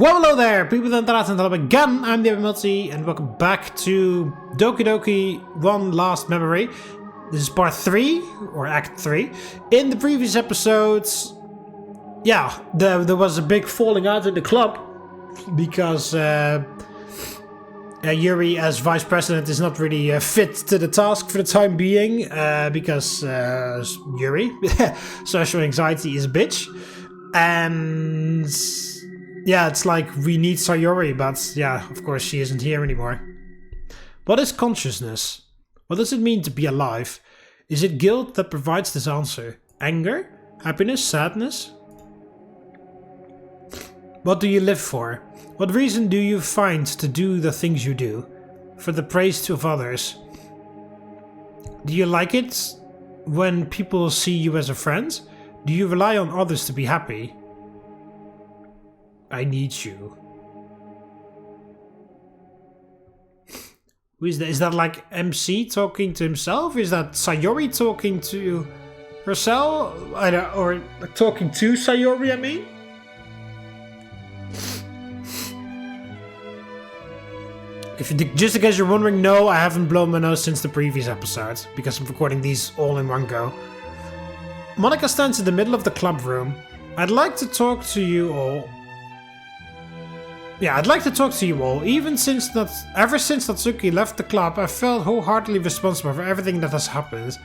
Well, hello there, people and hello again. I'm TheMBmulti, and welcome back to Doki Doki One Last Memory. This is part 3, or act 3. In the previous episodes, yeah, there was a big falling out in the club because Yuri as vice president is not really fit to the task for the time being because Yuri, social anxiety is a bitch. And yeah, it's like we need Sayori, but yeah, of course she isn't here anymore. What is consciousness? What does it mean to be alive? Is it guilt that provides this answer? Anger? Happiness? Sadness? What do you live for? What reason do you find to do the things you do? For the praise of others? Do you like it when people see you as a friend? Do you rely on others to be happy? I need you. Who is that? Is that like MC talking to himself? Is that Sayori talking to herself? I don't, or talking to Sayori, I mean? Just in case you're wondering, no, I haven't blown my nose since the previous episode, because I'm recording these all in one go. Monika stands in the middle of the club room. I'd like to talk to you all. Yeah, I'd like to talk to you all. Ever since Natsuki left the club, I felt wholeheartedly responsible for everything that has happened.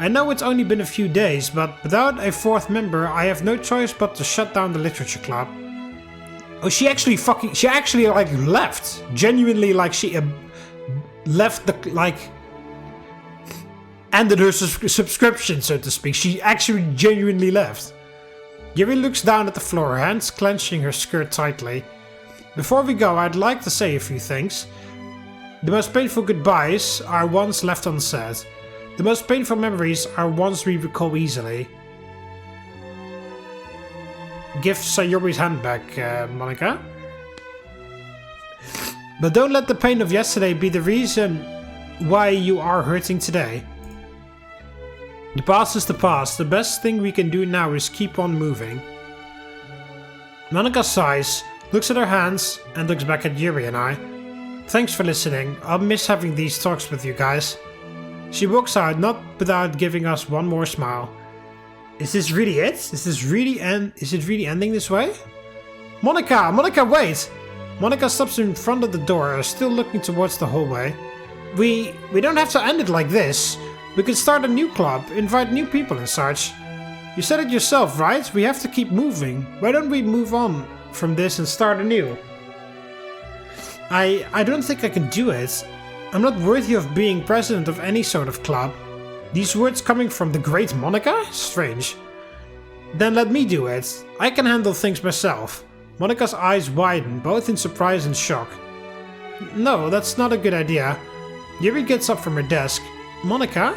I know it's only been a few days, but without a fourth member, I have no choice but to shut down the literature club. Oh, she actually like left. Genuinely, like she left the, like, ended her subscription, so to speak. She actually genuinely left. Yuri looks down at the floor, hands clenching her skirt tightly. Before we go, I'd like to say a few things. The most painful goodbyes are ones left unsaid. The most painful memories are ones we recall easily. Give Sayori's hand back, Monika. But don't let the pain of yesterday be the reason why you are hurting today. The past is the past. The best thing we can do now is keep on moving. Monika sighs, looks at her hands, and looks back at Yuri and I. Thanks for listening. I'll miss having these talks with you guys. She walks out, not without giving us one more smile. Is this really it? Is it really ending this way? Monika, wait! Monika stops in front of the door, still looking towards the hallway. We don't have to end it like this. We could start a new club, invite new people and such. You said it yourself, right? We have to keep moving. Why don't we move on from this and start anew? I don't think I can do it. I'm not worthy of being president of any sort of club. These words coming from the great Monika? Strange. Then let me do it. I can handle things myself. Monika's eyes widen, both in surprise and shock. No, that's not a good idea. Yuri gets up from her desk. Monika?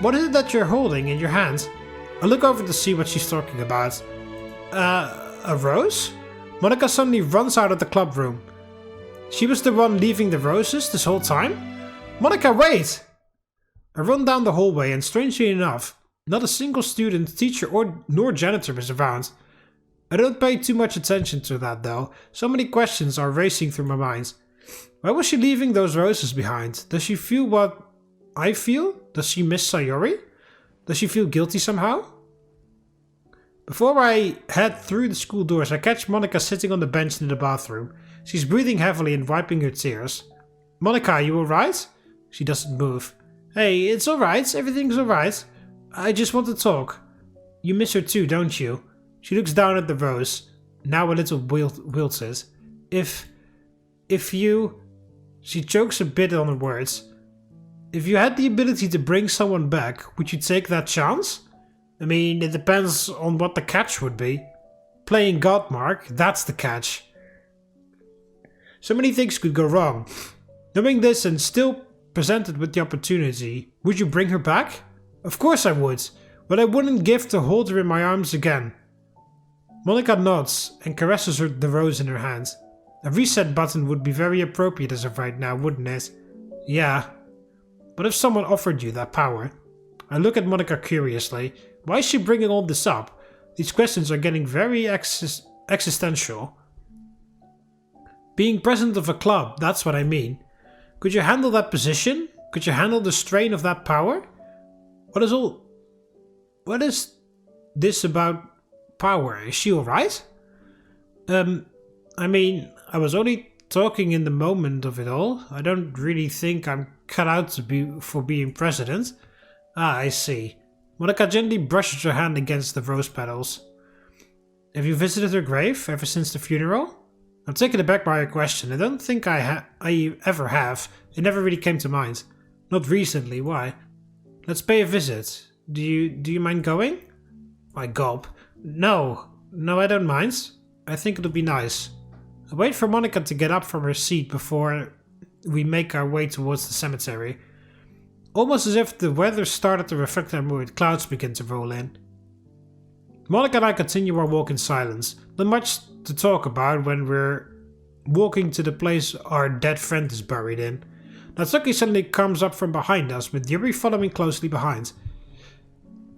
What is it that you're holding in your hand? I look over to see what she's talking about. A rose? Monika suddenly runs out of the club room. She was the one leaving the roses this whole time? Monika, wait! I run down the hallway and strangely enough, not a single student, teacher nor janitor is around. I don't pay too much attention to that though. So many questions are racing through my mind. Why was she leaving those roses behind? Does she feel what I feel? Does she miss Sayori? Does she feel guilty somehow? Before I head through the school doors, I catch Monika sitting on the bench in the bathroom. She's breathing heavily and wiping her tears. Monika, you alright? She doesn't move. Hey, it's alright. Everything's alright. I just want to talk. You miss her too, don't you? She looks down at the rose, now a little wilted. If you... She chokes a bit on her words. If you had the ability to bring someone back, would you take that chance? I mean, it depends on what the catch would be. Playing God, Mark, that's the catch. So many things could go wrong. Knowing this and still presented with the opportunity, would you bring her back? Of course I would, but I wouldn't give to hold her in my arms again. Monika nods and caresses the rose in her hand. A reset button would be very appropriate as of right now, wouldn't it? Yeah. But if someone offered you that power? I look at Monika curiously. Why is she bringing all this up? These questions are getting very existential. Being president of a club, that's what I mean. Could you handle that position? Could you handle the strain of that power? What is this about power? Is she alright? I mean, I was only talking in the moment of it all. I don't really think I'm cut out for being president. Ah, I see. Monica gently brushes her hand against the rose petals. Have you visited her grave ever since the funeral? I'm taken aback by her question. I don't think I ever have. It never really came to mind. Not recently, why? Let's pay a visit. Do you mind going? I gulp. No, I don't mind. I think it'll be nice. I wait for Monica to get up from her seat before we make our way towards the cemetery. Almost as if the weather started to reflect our mood, clouds begin to roll in. Monica and I continue our walk in silence. Not much to talk about when we're walking to the place our dead friend is buried in. Natsuki suddenly comes up from behind us, with Yuri following closely behind.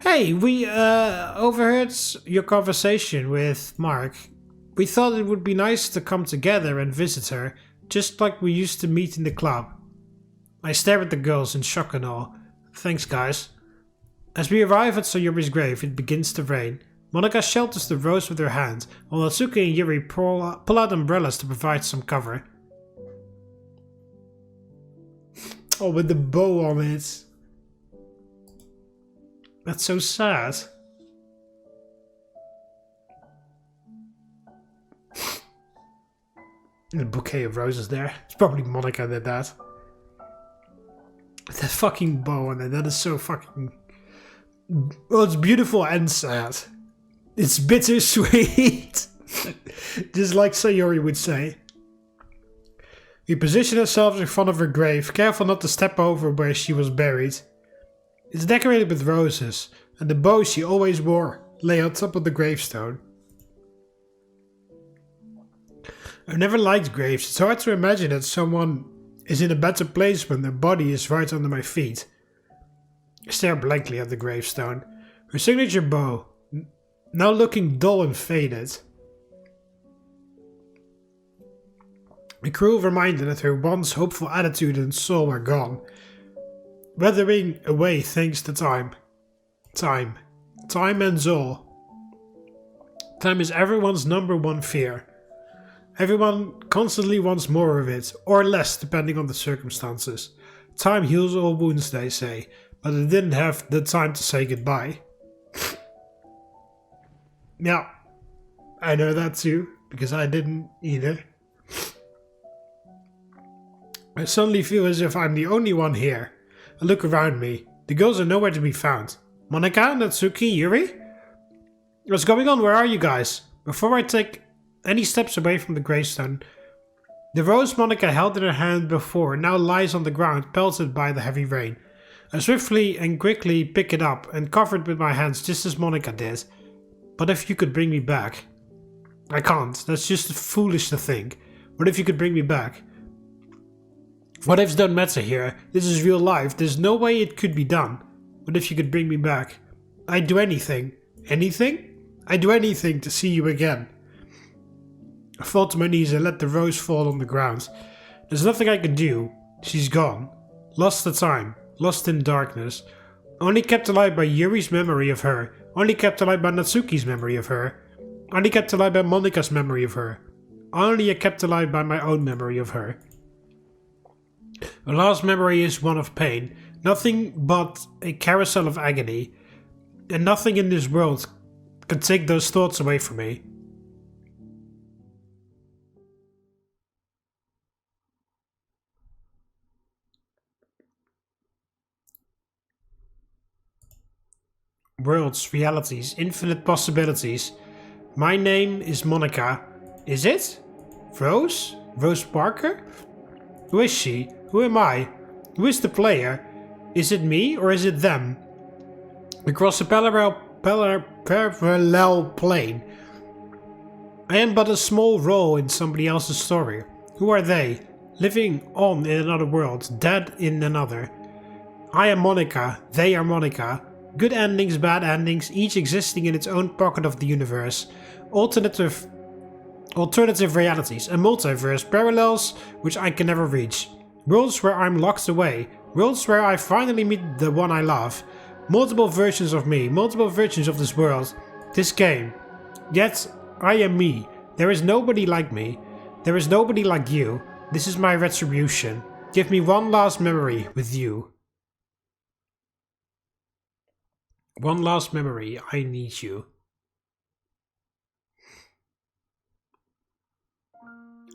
Hey, we overheard your conversation with Mark. We thought it would be nice to come together and visit her, just like we used to meet in the club. I stare at the girls in shock and awe. Thanks, guys. As we arrive at Sayori's grave, it begins to rain. Monica shelters the rose with her hand, while Natsuki and Yuri pull out umbrellas to provide some cover. Oh, with the bow on it. That's so sad. And a bouquet of roses there. It's probably Monica did that. That fucking bow on it, that is so fucking... Well, it's beautiful and sad. It's bittersweet. Just like Sayori would say. We position ourselves in front of her grave, careful not to step over where she was buried. It's decorated with roses, and the bow she always wore lay on top of the gravestone. I've never liked graves. It's hard to imagine that someone is in a better place when their body is right under my feet. I stare blankly at the gravestone. Her signature bow, now looking dull and faded. A cruel reminder that her once hopeful attitude and soul are gone, weathering away thanks to time. Time and soul. Time is everyone's number one fear. Everyone constantly wants more of it, or less depending on the circumstances. Time heals all wounds, they say, but it didn't have the time to say goodbye. Yeah, I know that too, because I didn't either. I suddenly feel as if I'm the only one here. I look around me. The girls are nowhere to be found. Monica, Natsuki, Yuri? What's going on? Where are you guys? Before I take any steps away from the gravestone, the rose Monica held in her hand before now lies on the ground, pelted by the heavy rain. I swiftly and quickly pick it up and cover it with my hands just as Monica did. But if you could bring me back? I can't. That's just foolish to think. What if you could bring me back? What ifs don't matter here. This is real life. There's no way it could be done. What if you could bring me back? I'd do anything. Anything? I'd do anything to see you again. I fall to my knees and let the rose fall on the ground. There's nothing I can do. She's gone. Lost to time. Lost in darkness. Only kept alive by Yuri's memory of her. Only kept alive by Natsuki's memory of her. Only kept alive by Monika's memory of her. Only kept alive by my own memory of her. The last memory is one of pain. Nothing but a carousel of agony. And nothing in this world can take those thoughts away from me. Worlds, realities, infinite possibilities. My name is Monica. Is it? Rose? Rose Parker? Who is she? Who am I? Who is the player? Is it me or is it them? Across a parallel plane. I am but a small role in somebody else's story. Who are they? Living on in another world, dead in another. I am Monica, they are Monica. Good endings, bad endings, each existing in its own pocket of the universe. Alternative Alternative realities, a multiverse, parallels which I can never reach. Worlds where I'm locked away. Worlds where I finally meet the one I love. Multiple versions of me, multiple versions of this world. This game. Yet, I am me. There is nobody like me. There is nobody like you. This is my retribution. Give me one last memory with you. One last memory. I need you.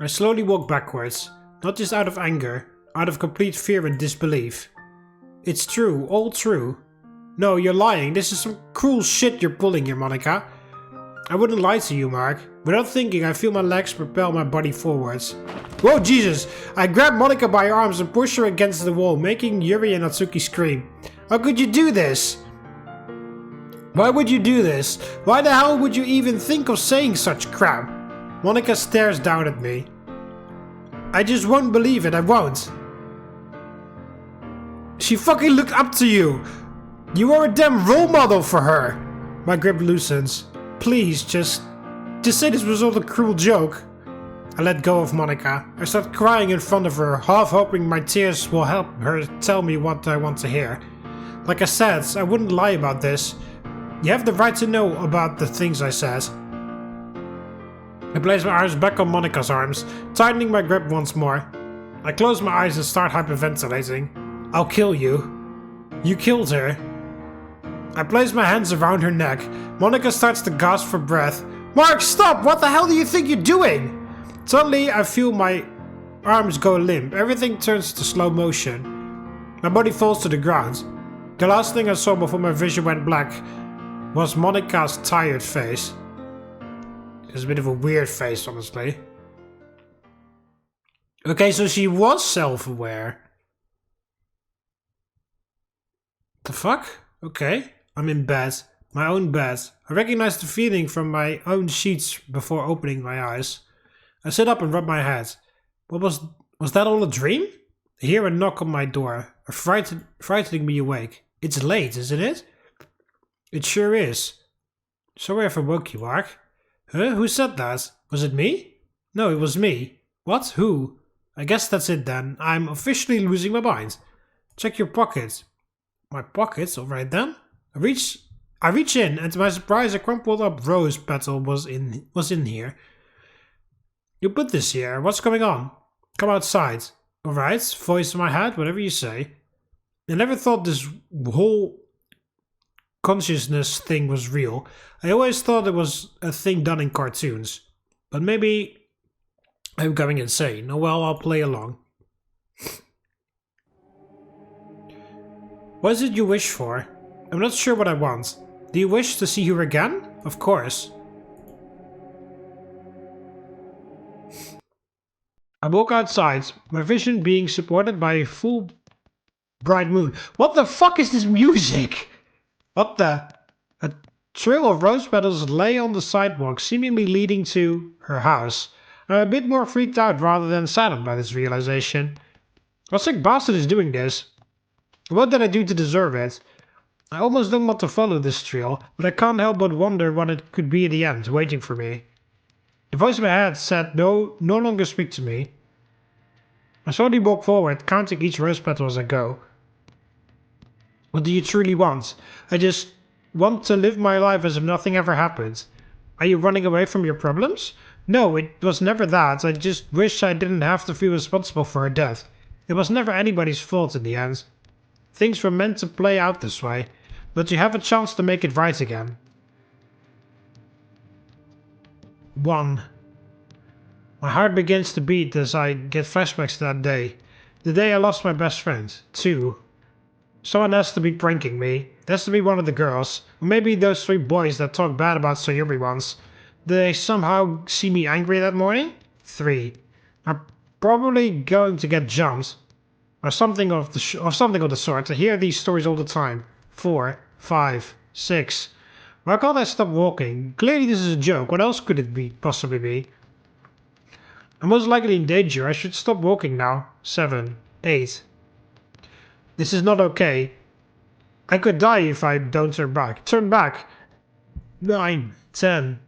I slowly walk backwards. Not just out of anger. Out of complete fear and disbelief. It's true. All true. No, you're lying. This is some cruel shit you're pulling here, Monica. I wouldn't lie to you, Mark. Without thinking, I feel my legs propel my body forwards. Whoa, Jesus! I grab Monica by her arms and push her against the wall, making Yuri and Natsuki scream. How could you do this? Why would you do this? Why the hell would you even think of saying such crap? Monica stares down at me. I just won't believe it, I won't. She fucking looked up to you! You are a damn role model for her! My grip loosens. Please, just say this was all a cruel joke. I let go of Monica. I start crying in front of her, half hoping my tears will help her tell me what I want to hear. Like I said, I wouldn't lie about this. You have the right to know about the things I said. I place my arms back on Monica's arms, tightening my grip once more. I close my eyes and start hyperventilating. I'll kill you. You killed her. I place my hands around her neck. Monica starts to gasp for breath. Mark, stop! What the hell do you think you're doing? Suddenly, I feel my arms go limp. Everything turns to slow motion. My body falls to the ground. The last thing I saw before my vision went black was Monica's tired face. It's a bit of a weird face, honestly. Okay, so she was self-aware. The fuck? Okay. I'm in bed. My own bed. I recognize the feeling from my own sheets before opening my eyes. I sit up and rub my head. What was that all a dream? I hear a knock on my door, frightening me awake. It's late, isn't it? It sure is. Sorry if I woke you, Mark. Huh? Who said that? Was it me? No, it was me. What? Who? I guess that's it then. I'm officially losing my mind. Check your pockets. My pockets? Alright then. I reach in, and to my surprise, a crumpled up rose petal was in here. You put this here. What's going on? Come outside. Alright, voice in my head, whatever you say. I never thought this whole consciousness thing was real. I always thought it was a thing done in cartoons. But maybe I'm going insane. Oh well, I'll play along. What is it you wish for? I'm not sure what I want. Do you wish to see her again? Of course. I walk outside, my vision being supported by a full bright moon. What the fuck is this music? What the? A trail of rose petals lay on the sidewalk, seemingly leading to her house. I'm a bit more freaked out rather than saddened by this realization. What sick bastard is doing this? What did I do to deserve it? I almost don't want to follow this trail, but I can't help but wonder what it could be at the end, waiting for me. The voice in my head said no longer speak to me. I slowly walk forward, counting each rose petal as I go. What do you truly want? I just want to live my life as if nothing ever happened. Are you running away from your problems? No, it was never that. I just wish I didn't have to feel responsible for her death. It was never anybody's fault in the end. Things were meant to play out this way, but you have a chance to make it right again. 1. My heart begins to beat as I get flashbacks to that day. The day I lost my best friend. 2. Someone has to be pranking me. It has to be one of the girls. Or maybe those 3 boys that talked bad about Sayori once. Did they somehow see me angry that morning? 3. I'm probably going to get jumped. Or something of the sort. I hear these stories all the time. 4, 5, 6. Why can't I stop walking? Clearly this is a joke. What else could it possibly be? I'm most likely in danger. I should stop walking now. 7, 8. This is not okay. I could die if I don't turn back. Turn back. 9, 10.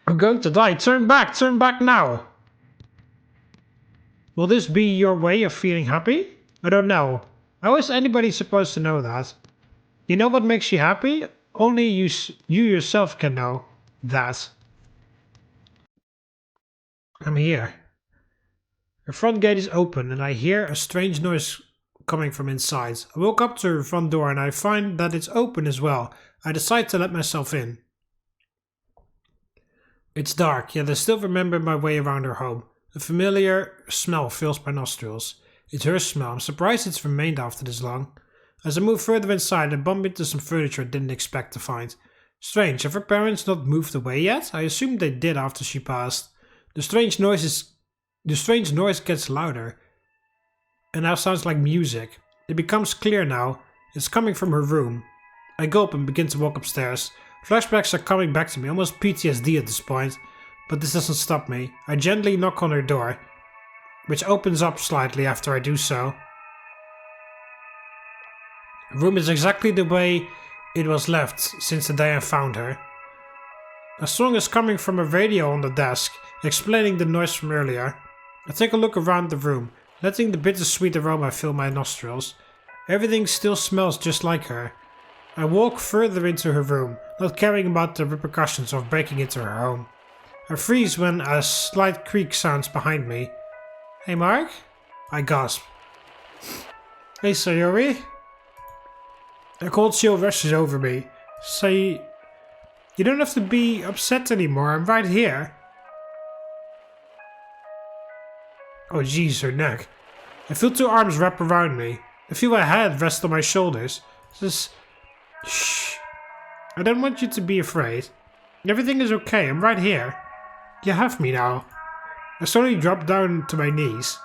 I'm going to die. Turn back now. Will this be your way of feeling happy? I don't know. How is anybody supposed to know that? You know what makes you happy? Only you yourself can know that. I'm here. Her front gate is open and I hear a strange noise coming from inside. I walk up to her front door and I find that it's open as well. I decide to let myself in. It's dark, yet I still remember my way around her home. A familiar smell fills my nostrils. It's her smell. I'm surprised it's remained after this long. As I move further inside, I bump into some furniture I didn't expect to find. Strange, have her parents not moved away yet? I assumed they did after she passed. The strange noise gets louder, and now sounds like music. It becomes clear now. It's coming from her room. I go up and begin to walk upstairs. Flashbacks are coming back to me, almost PTSD at this point, but this doesn't stop me. I gently knock on her door, which opens up slightly after I do so. The room is exactly the way it was left since the day I found her. A song is coming from a radio on the desk, explaining the noise from earlier. I take a look around the room, letting the bittersweet aroma fill my nostrils. Everything still smells just like her. I walk further into her room, not caring about the repercussions of breaking into her home. I freeze when a slight creak sounds behind me. Hey Mark? I gasp. Hey Sayori? A cold chill rushes over me. Say, you don't have to be upset anymore, I'm right here. Oh jeez, her neck. I feel two arms wrap around me. I feel a head rest on my shoulders. Says, shh. I don't want you to be afraid. Everything is okay, I'm right here. You have me now. I slowly drop down to my knees.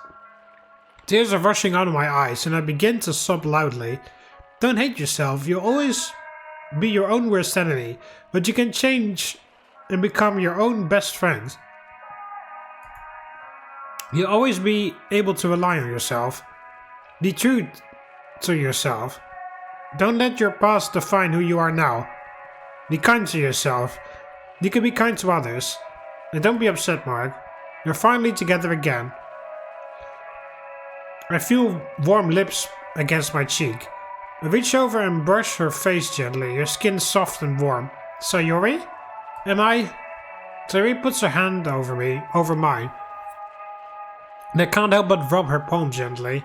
Tears are rushing out of my eyes and I begin to sob loudly. Don't hate yourself, you'll always be your own worst enemy, but you can change and become your own best friend. You'll always be able to rely on yourself. Be true to yourself. Don't let your past define who you are now. Be kind to yourself. You can be kind to others. And don't be upset, Mark. You're finally together again. I feel warm lips against my cheek. I reach over and brush her face gently, her skin soft and warm. Sayori? Am I? Sayori puts her hand over mine. And I can't help but rub her palm gently.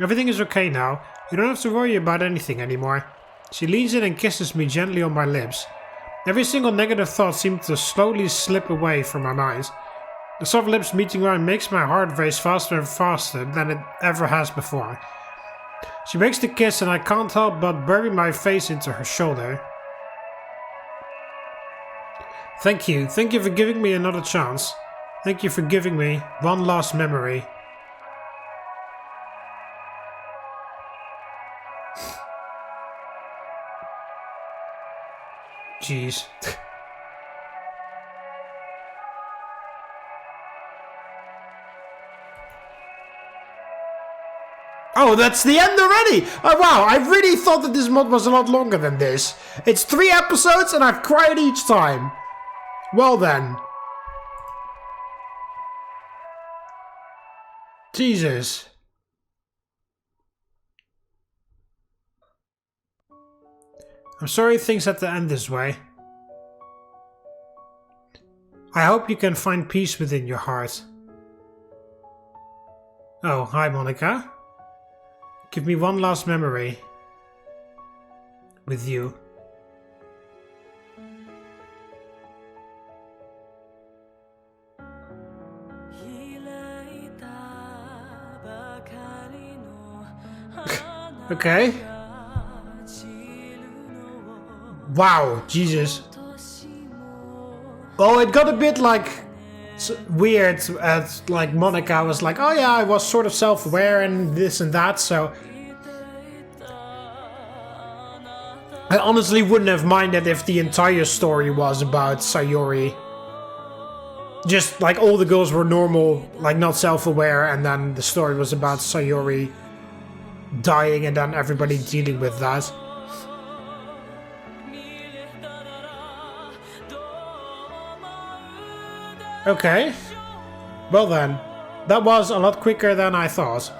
Everything is okay now. You don't have to worry about anything anymore. She leans in and kisses me gently on my lips. Every single negative thought seemed to slowly slip away from my mind. The soft lips meeting mine makes my heart race faster and faster than it ever has before. She makes the kiss and I can't help but bury my face into her shoulder. Thank you for giving me another chance. Thank you for giving me one last memory. Jeez. Oh, that's the end already! Oh wow, I really thought that this mod was a lot longer than this. It's 3 episodes and I've cried each time. Well then. Jesus. I'm sorry things had to end this way. I hope you can find peace within your heart. Oh, hi Monica. Give me one last memory. With you. Okay. Wow, Jesus. Oh, it got a bit like weird at like Monica was like, oh yeah, I was sort of self-aware and this and that, so I honestly wouldn't have minded if the entire story was about Sayori. Just like all the girls were normal, like not self-aware, and then the story was about Sayori dying and then everybody dealing with that. Okay. Well then, that was a lot quicker than I thought.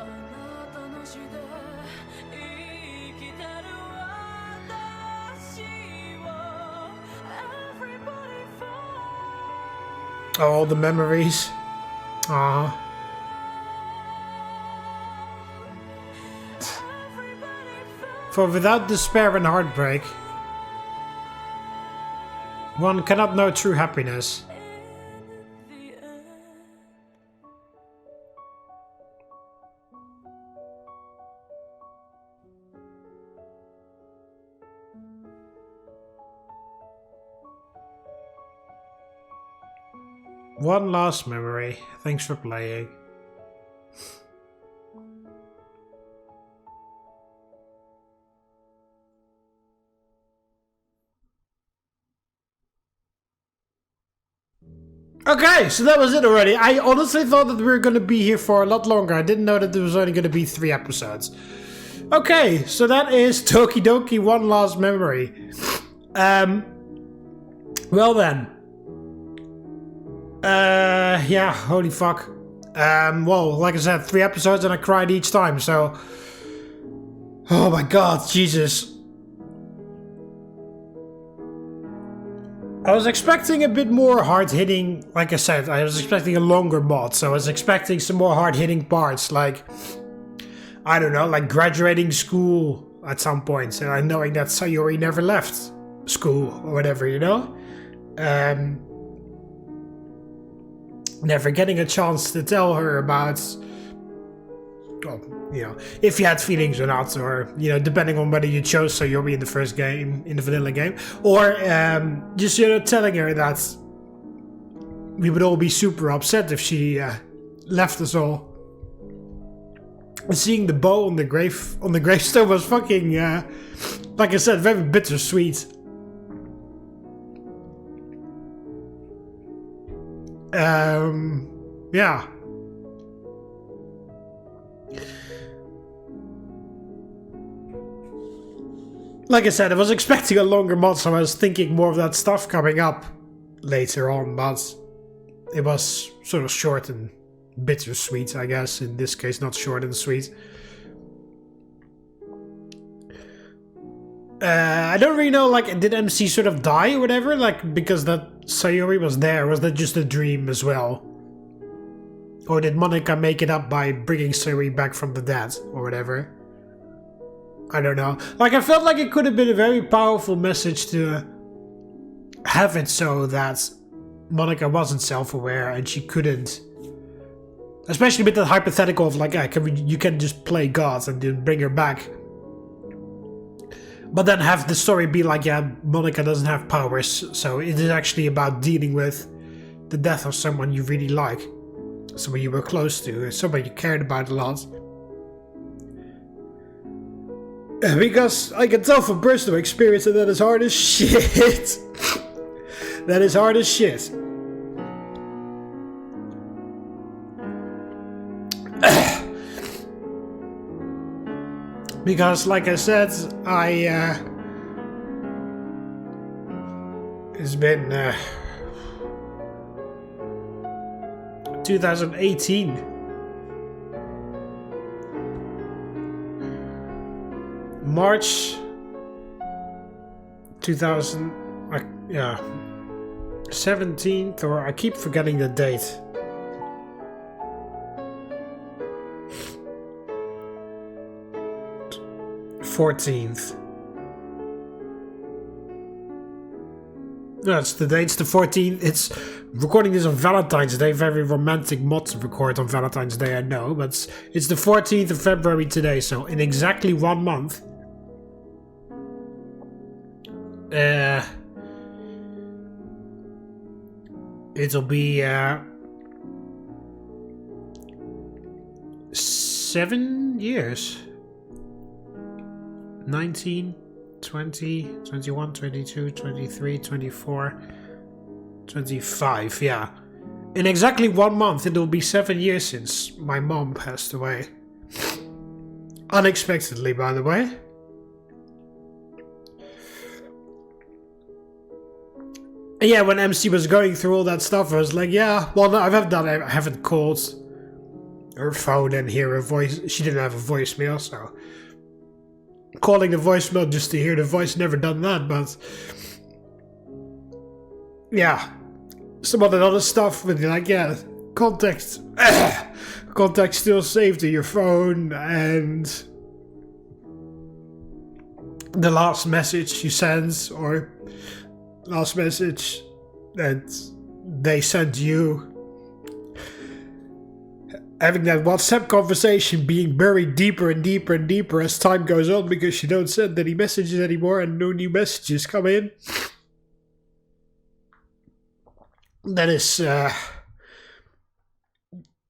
Oh, all the memories. Aww. For without despair and heartbreak, one cannot know true happiness. One last memory. Thanks for playing. Okay, so that was it already. I honestly thought that we were going to be here for a lot longer. I didn't know that there was only going to be 3 episodes. Okay, so that is Doki Doki One Last Memory. Well then. Yeah, holy fuck. Well, like I said, 3 episodes and I cried each time, so... Oh my god, Jesus. I was expecting a bit more hard-hitting, like I said, I was expecting a longer mod, so I was expecting some more hard-hitting parts, like, I don't know, like graduating school at some point, and knowing that Sayori never left school, or whatever, you know? Never getting a chance to tell her about, well, you know, if you had feelings or not, or, you know, depending on whether you chose Sayori in the first game, in the vanilla game, or just, you know, telling her that we would all be super upset if she left us all. And seeing the bow on the gravestone was fucking, like I said, very bittersweet. Yeah. Like I said, I was expecting a longer mod, so I was thinking more of that stuff coming up later on, but it was sort of short and bittersweet, I guess. In this case, not short and sweet. I don't really know, like, did MC sort of die or whatever? Like, because that Sayori was there, was that just a dream as well? Or did Monica make it up by bringing Sayori back from the dead, or whatever? I don't know. Like, I felt like it could have been a very powerful message to have it so that Monica wasn't self-aware and she couldn't... Especially with that hypothetical of, like, you can just play gods and then bring her back. But then have the story be like, yeah, Monica doesn't have powers, so it is actually about dealing with the death of someone you really like. Someone you were close to, someone you cared about a lot. Because I can tell from personal experience that is hard as shit. That is hard as shit. Because, like I said, it's been 2018. March 2000, yeah, 17th, or I keep forgetting the date. '14th. No, it's the date's the 14th. It's recording this on Valentine's Day. Very romantic mod to record on Valentine's Day, I know, but it's the 14th of February today, so in exactly 1 month. It'll be 7 years. 19, 20, 21, 22, 23, 24, 25, yeah. In exactly 1 month, it'll be 7 years since my mom passed away. Unexpectedly, by the way. And yeah, when MC was going through all that stuff, I was like, yeah, well, no, I haven't called her phone and hear her voice. She didn't have a voicemail, so calling the voicemail just to hear the voice, never done that, but yeah, some of that other stuff with like, yeah, contact still saved to your phone, and the last message you send, or last message that they sent you, having that WhatsApp conversation being buried deeper and deeper and deeper as time goes on because you don't send any messages anymore and no new messages come in. That is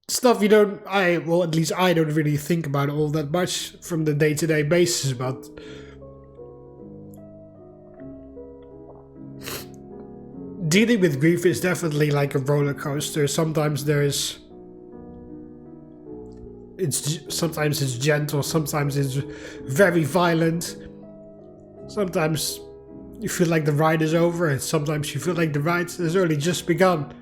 stuff you don't, at least I don't really think about all that much from the day-to-day basis, but dealing with grief is definitely like a roller coaster. Sometimes it's gentle, sometimes it's very violent. Sometimes you feel like the ride is over, and sometimes you feel like the ride has only just begun.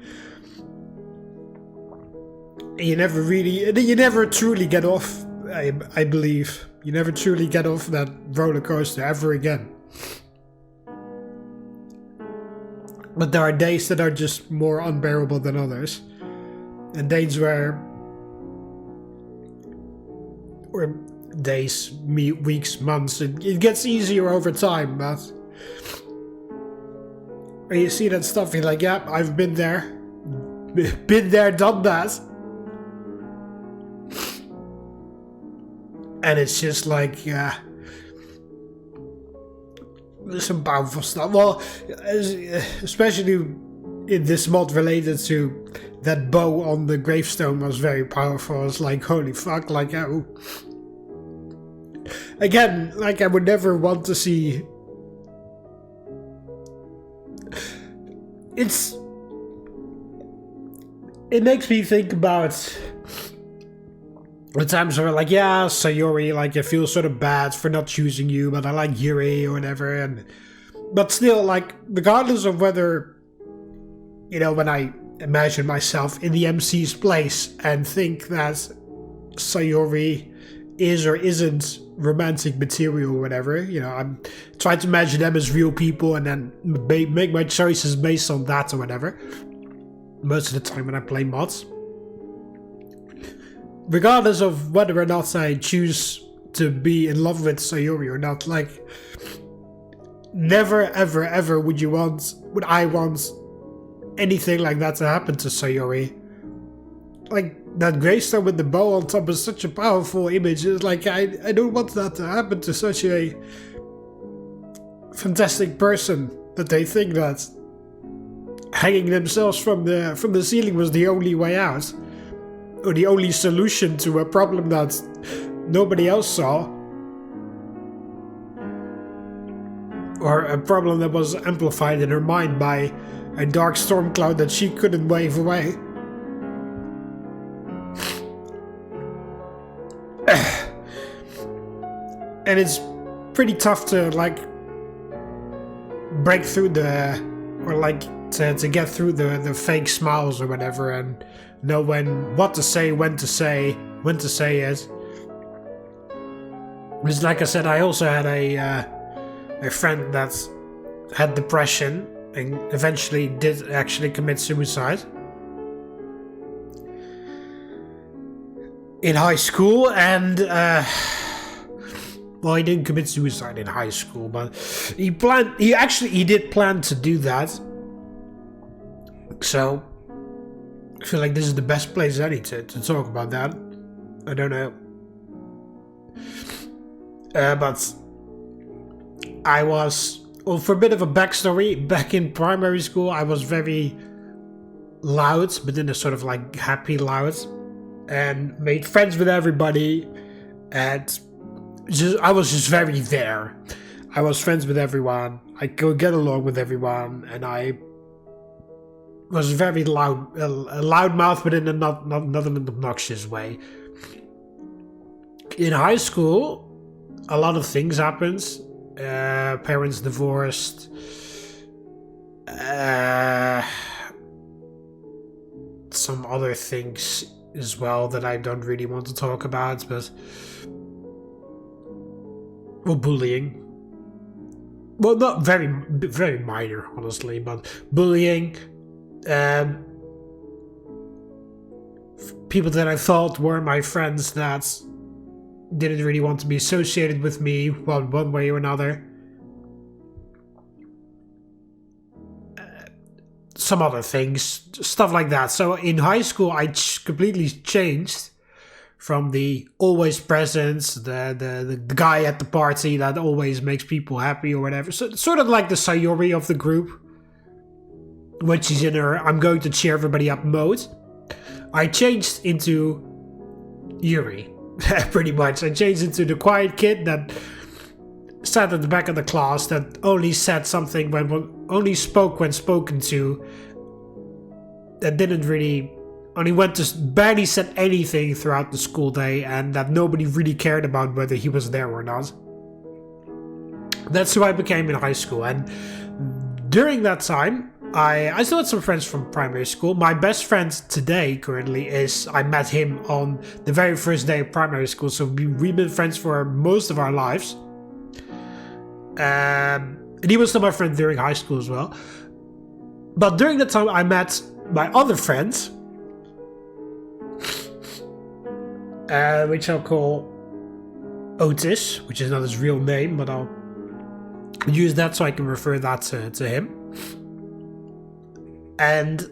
And you never truly get off, I believe. You never truly get off that roller coaster ever again. But there are days that are just more unbearable than others. And days or days, weeks, months, it gets easier over time, but when you see that stuff, you're like, yeah, I've been there, done that. And it's just like, yeah, there's some powerful stuff. Well, especially in this mod related to that bow on the gravestone was very powerful. I was like, holy fuck, like, oh. Again, like, I would never want to see... It makes me think about the times where, like, yeah, Sayori, like, I feel sort of bad for not choosing you, but I like Yuri or whatever, but still, like, regardless of whether, you know, when I imagine myself in the MC's place and think that Sayori is or isn't romantic material or whatever, you know, I'm trying to imagine them as real people and then make my choices based on that or whatever. Most of the time when I play mods. Regardless of whether or not I choose to be in love with Sayori or not, like, never ever ever would I want anything like that to happen to Sayori. Like, that gravestone with the bow on top is such a powerful image. It's like, I don't want that to happen to such a fantastic person that they think that hanging themselves from the ceiling was the only way out. Or the only solution to a problem that nobody else saw. Or a problem that was amplified in her mind by a dark storm cloud that she couldn't wave away. And it's pretty tough to, like, break through to get through the fake smiles or whatever, and know what to say, when to say it. Because, like I said, I also had a friend that had depression and eventually did actually commit suicide in high school, and well, he didn't commit suicide in high school, but he did plan to do that. So I feel like this is the best place to talk about that. I don't know. But I was, well, for a bit of a backstory, back in primary school, I was very loud, but in a sort of like happy loud, and made friends with everybody, and I was just very there. I was friends with everyone. I could get along with everyone, and I was very loud, a loud mouth, but in a not an obnoxious way. In high school, a lot of things happened. Parents divorced. Some other things as well that I don't really want to talk about, but... Well, bullying. Well, not very minor, honestly, but bullying. People that I thought were my friends that didn't really want to be associated with me, one way or another. Some other things, stuff like that. So in high school, I completely changed from the always present, the guy at the party that always makes people happy or whatever. So sort of like the Sayori of the group, when she's in her "I'm going to cheer everybody up" mode. I changed into Yuri, pretty much. I changed into the quiet kid that sat at the back of the class, that only said something only spoke when spoken to, that didn't really, only barely said anything throughout the school day, and that nobody really cared about whether he was there or not. That's who I became in high school, and during that time, I still had some friends from primary school. My best friend today, currently, I met him on the very first day of primary school, so we've been friends for most of our lives. And he was still my friend during high school as well. But during that time, I met my other friends, which I'll call Otis, which is not his real name, but I'll use that so I can refer that to him. And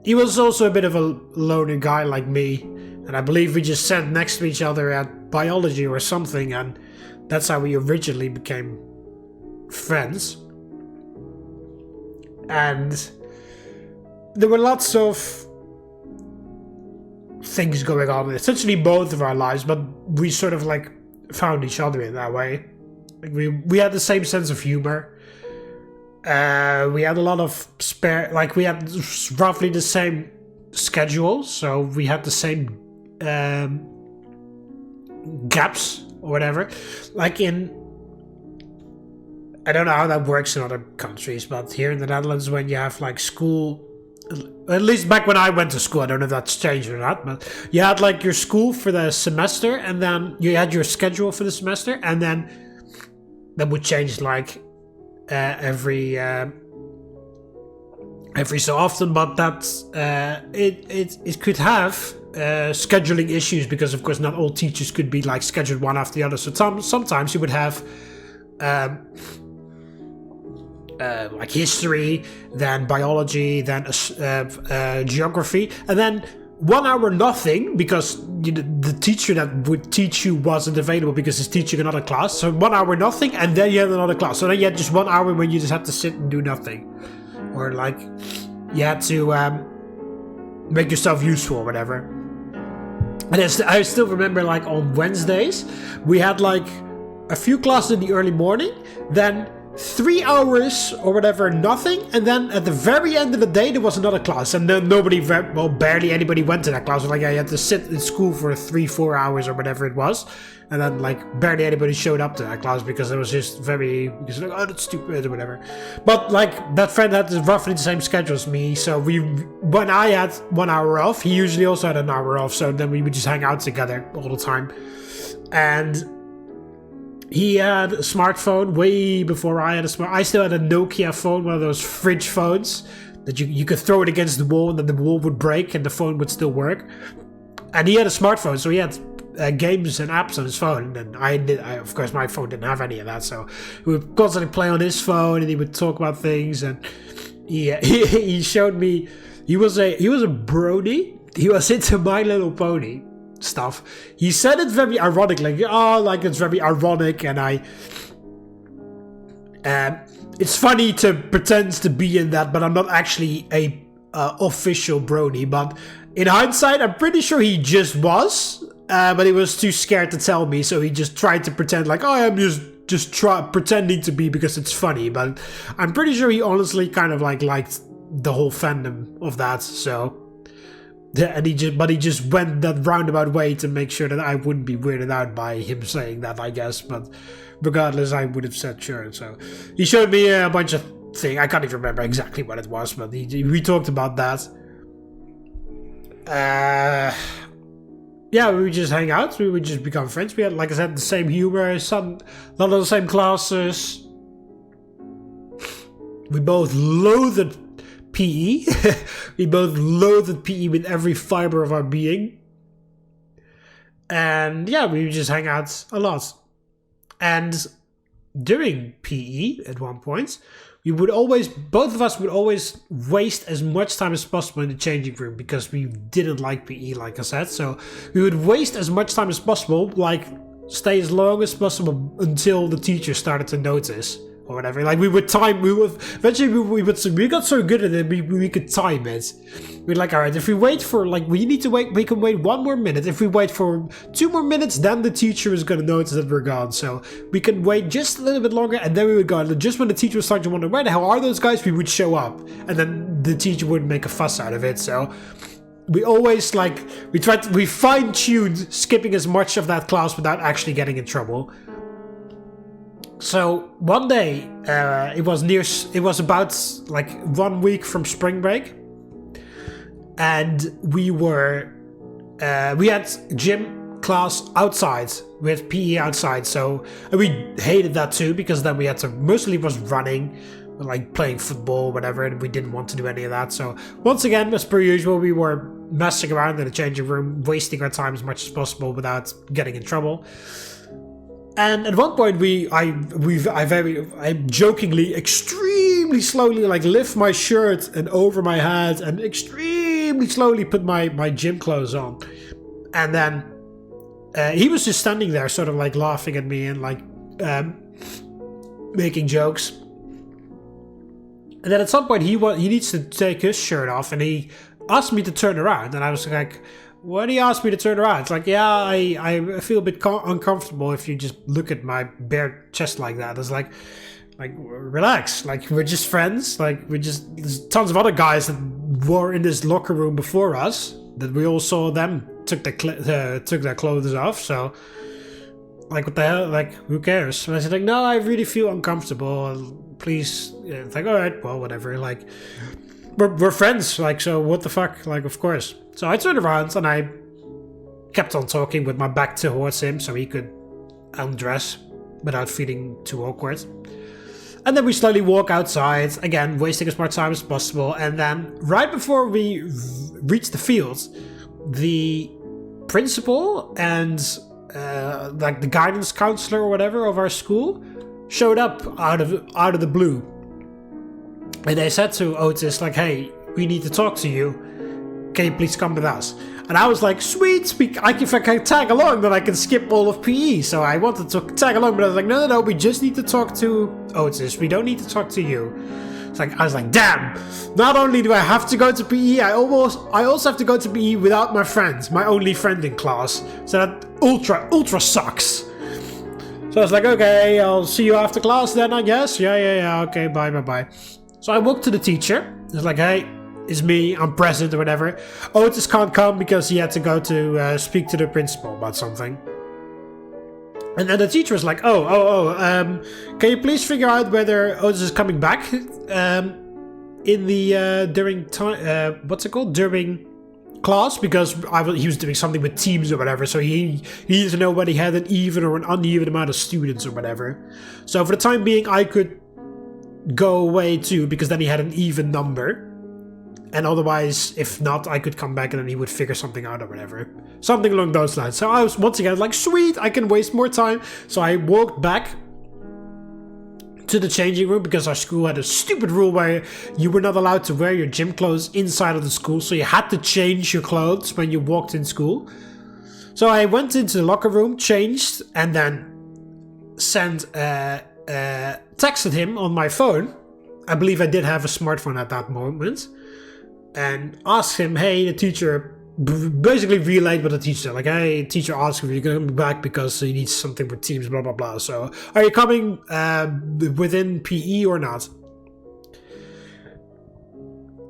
he was also a bit of a loner guy like me, and I believe we just sat next to each other at biology or something, and that's how we originally became friends. And there were lots of things going on in essentially both of our lives, but we sort of like found each other in that way. Like we had the same sense of humor. We had a lot of we had roughly the same schedule, so we had the same gaps or whatever. Like I don't know how that works in other countries, but here in the Netherlands, when you have like school, at least back when I went to school, I don't know if that's changed or not, but you had like your school for the semester, and then you had your schedule for the semester, and then that would change like every so often, but that's it could have scheduling issues, because of course not all teachers could be like scheduled one after the other. So sometimes you would have like history, then biology, then geography, and then 1 hour nothing, because the teacher that would teach you wasn't available because he's teaching another class. So 1 hour nothing, and then you had another class. So then you had just 1 hour when you just had to sit and do nothing, or like you had to make yourself useful or whatever. And I still remember, like on Wednesdays we had like a few classes in the early morning, then 3 hours or whatever, nothing, and then at the very end of the day there was another class, and then barely anybody went to that class. Like I had to sit in school for 3-4 hours or whatever it was, and then like barely anybody showed up to that class because it was just because like, oh, that's stupid or whatever. But like that friend had roughly the same schedule as me, so when I had 1 hour off, he usually also had an hour off, so then we would just hang out together all the time. And he had a smartphone way before I had a smartphone. I still had a Nokia phone, one of those fridge phones that you could throw it against the wall and then the wall would break and the phone would still work. And he had a smartphone, so he had games and apps on his phone. And I of course, my phone didn't have any of that, so we would constantly play on his phone, and he would talk about things. And he showed me he was a brony. He was into My Little Pony stuff. He said it very ironic, like it's very ironic, and it's funny to pretend to be in that, but I'm not actually a official brony. But in hindsight, I'm pretty sure he just was, but he was too scared to tell me, so he just tried to pretend like, oh, I'm just pretending to be because it's funny. But I'm pretty sure he honestly kind of like liked the whole fandom of that, so And he just went that roundabout way to make sure that I wouldn't be weirded out by him saying that, I guess. But regardless, I would have said sure. So he showed me a bunch of things. I can't even remember exactly what it was, but we talked about that. Yeah, we would just hang out. We would just become friends. We had, like I said, the same humor, not of the same classes. We both loathed PE. We both loathed PE with every fiber of our being. And yeah, we would just hang out a lot. And during PE, at one point, both of us would always waste as much time as possible in the changing room because we didn't like PE, like I said. So we would waste as much time as possible, like stay as long as possible until the teacher started to notice or whatever. Like we got so good at it, we could time it. We're like, all right, if we wait for, like, we can wait 1 more minute. If we wait for 2 more minutes, then the teacher is going to notice that we're gone. So we can wait just a little bit longer, and then we would go. And just when the teacher was starting to wonder, where the hell are those guys? We would show up, and then the teacher wouldn't make a fuss out of it. So we always, like, we fine-tuned skipping as much of that class without actually getting in trouble. So one day, it was about like 1 week from spring break, and we had gym class outside with PE outside. So we hated that too, because then we had to, mostly was running, like playing football, whatever, and we didn't want to do any of that. So once again, as per usual, we were messing around in the changing room, wasting our time as much as possible without getting in trouble. And at one point, I jokingly, extremely slowly, like, lift my shirt and over my head and extremely slowly put my gym clothes on. And then he was just standing there, sort of like laughing at me and like making jokes. And then at some point, he needs to take his shirt off, and he asked me to turn around, and I was like, why do you ask me to turn around? It's like, yeah, I feel a bit uncomfortable if you just look at my bare chest like that. It's like relax. Like, we're just friends. Like, there's tons of other guys that were in this locker room before us that we all saw them took their clothes off. So, like, what the hell? Like, who cares? And I said, like, no, I really feel uncomfortable. Please. Yeah, it's like, all right, well, whatever. Like, we're friends. Like, so what the fuck? Like, of course. So I turned around and I kept on talking with my back towards him so he could undress without feeling too awkward. And then we slowly walk outside, again, wasting as much time as possible. And then right before we reached the field, the principal and like the guidance counselor or whatever of our school showed up out of the blue. And they said to Otis, like, hey, we need to talk to you. Can you please come with us? And I was like, sweet, if I can tag along, then I can skip all of PE. So I wanted to tag along, but I was like, no, we just need to talk to Otis. We don't need to talk to you. I was like, damn, not only do I have to go to PE, I also have to go to PE without my friend, my only friend in class. So that ultra sucks. So I was like, okay, I'll see you after class then, I guess. Yeah, okay, bye. So I walked to the teacher. I was like, hey, it's me, I'm present or whatever. Otis can't come because he had to go to speak to the principal about something. And then the teacher was like, can you please figure out whether Otis is coming back in the during class, because he was doing something with teams or whatever, so he needed to know whether he had an even or an uneven amount of students or whatever. So for the time being, I could go away too, because then he had an even number. And otherwise, if not, I could come back and then he would figure something out or whatever. Something along those lines. So I was once again like, sweet, I can waste more time. So I walked back to the changing room, because our school had a stupid rule where you were not allowed to wear your gym clothes inside of the school. So you had to change your clothes when you walked in school. So I went into the locker room, changed, and then texted him on my phone. I believe I did have a smartphone at that moment. And asked him, hey, the teacher, basically relayed what the teacher said. Like, hey, teacher asked if you're going to come back because he needs something for teams, blah, blah, blah. So, are you coming within PE or not?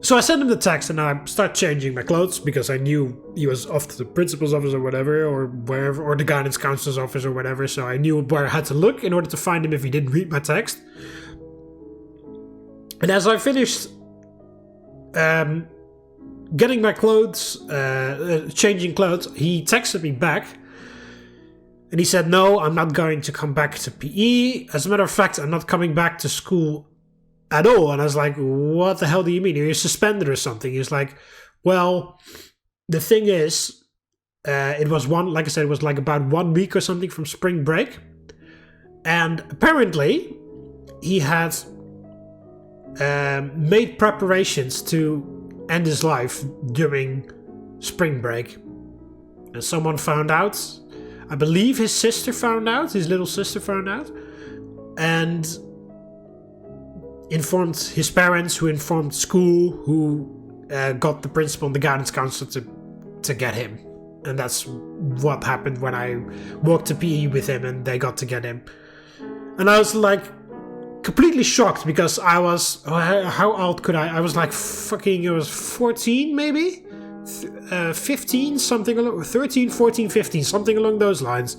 So I sent him the text and I start changing my clothes because I knew he was off to the principal's office or whatever, or wherever, or the guidance counselor's office or whatever. So I knew where I had to look in order to find him if he didn't read my text. And as I finished getting my clothes, changing clothes, he texted me back. And he said, no, I'm not going to come back to PE. As a matter of fact, I'm not coming back to school at all. And I was like, what the hell do you mean? You're suspended or something? He was like, well, the thing is, it was like I said, it was like about 1 week or something from spring break. And apparently, he had made preparations to end his life during spring break. And someone found out. I believe his sister found out, his little sister found out, and informed his parents, who informed school, who got the principal and the guidance counselor to get him. And that's what happened when I walked to PE with him and they got to get him. And I was like completely shocked because I was, how old could I? I was like I was 14 maybe? 15, something along 13, 14, 15, something along those lines,